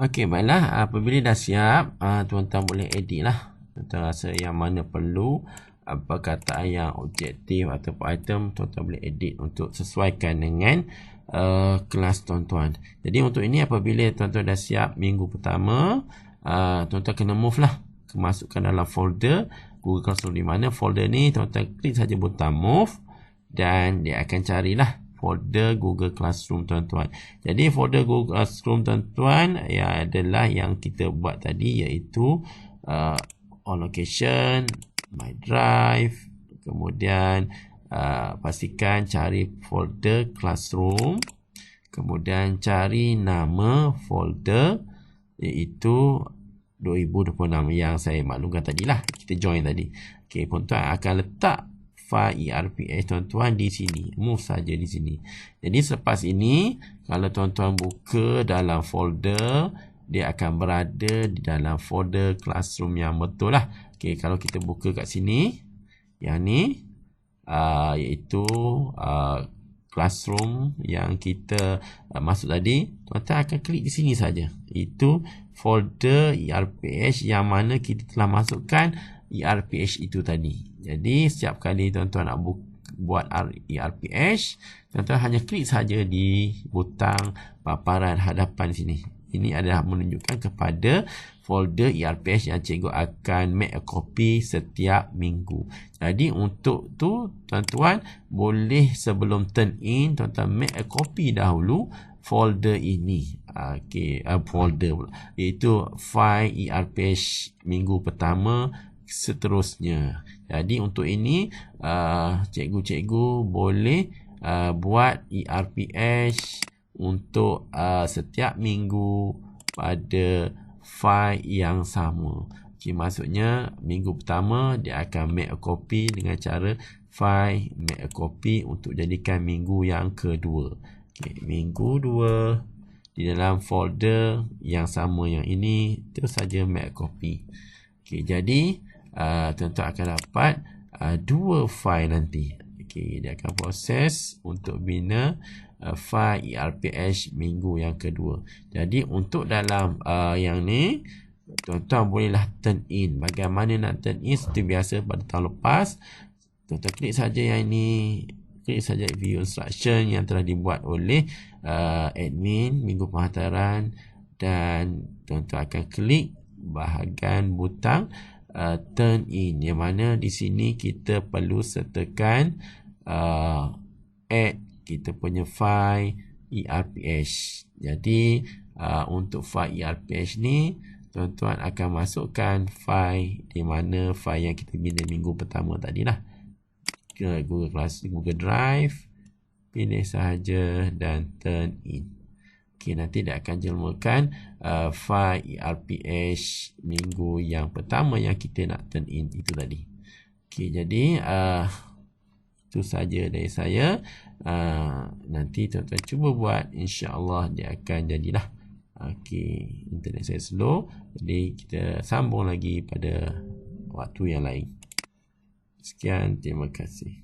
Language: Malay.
Okey, baiklah. Apabila dah siap, tuan-tuan boleh edit lah. Tuan-tuan rasa yang mana perlu, perkataan yang objektif ataupun item, tuan-tuan boleh edit untuk sesuaikan dengan kelas tuan-tuan. Jadi untuk ini apabila tuan-tuan dah siap minggu pertama, tuan-tuan kena move lah. Masukkan dalam folder Google Classroom, di mana folder ni tuan-tuan klik saja butang move dan dia akan carilah folder Google Classroom tuan-tuan. Jadi folder Google Classroom tuan-tuan adalah yang kita buat tadi, iaitu on location, my drive, kemudian pastikan cari folder Classroom, kemudian cari nama folder iaitu 2026 yang saya maklumkan tadilah, kita join tadi. Okey, tuan-tuan akan letak file ERPS tuan-tuan di sini, move saja di sini. Jadi selepas ini kalau tuan-tuan buka dalam folder, dia akan berada di dalam folder Classroom yang betul lah. Okey, kalau kita buka kat sini, yang ni iaitu Classroom yang kita masuk tadi, tuan-tuan akan klik di sini saja. Itu folder ERPS yang mana kita telah masukkan ERPS itu tadi. Jadi setiap kali tuan-tuan nak buat ERPS, tuan-tuan hanya klik saja di butang paparan hadapan sini. Ini adalah menunjukkan kepada folder ERPS yang cikgu akan make a copy setiap minggu. Jadi untuk tu tuan-tuan boleh sebelum turn in, tuan-tuan make a copy dahulu folder ini. Folder iaitu file ERPS minggu pertama seterusnya. Jadi untuk ini cikgu-cikgu boleh buat ERPS untuk setiap minggu pada file yang sama. Okay, maksudnya minggu pertama dia akan make a copy dengan cara file make a copy untuk jadikan minggu yang kedua. Okay, minggu 2 di dalam folder yang sama yang ini, terus saja make a copy. Okay, jadi tuan-tuan akan dapat 2 file nanti. Okay, dia akan proses untuk bina file ERPS minggu yang kedua. Jadi untuk dalam yang ni, tuan-tuan bolehlah turn in. Bagaimana nak turn in? Seperti biasa pada tahun lepas, tuan-tuan klik saja yang ini, klik saja view instruction yang telah dibuat oleh admin minggu penghantaran, dan tuan-tuan akan klik bahagian butang turn in, yang mana di sini kita perlu sertakan add kita punya file ERPS. Jadi untuk file ERPS ni, tuan-tuan akan masukkan file di mana file yang kita bina minggu pertama tadilah ke Google Drive, pilih sahaja dan turn in. Okay, nanti dia akan jelmakan file ERPS minggu yang pertama yang kita nak turn in itu tadi. Okay, jadi itu saja dari saya. Nanti tuan-tuan cuba buat, insya-Allah dia akan jadilah. Okay, internet saya slow, jadi kita sambung lagi pada waktu yang lain. Sekian, terima kasih.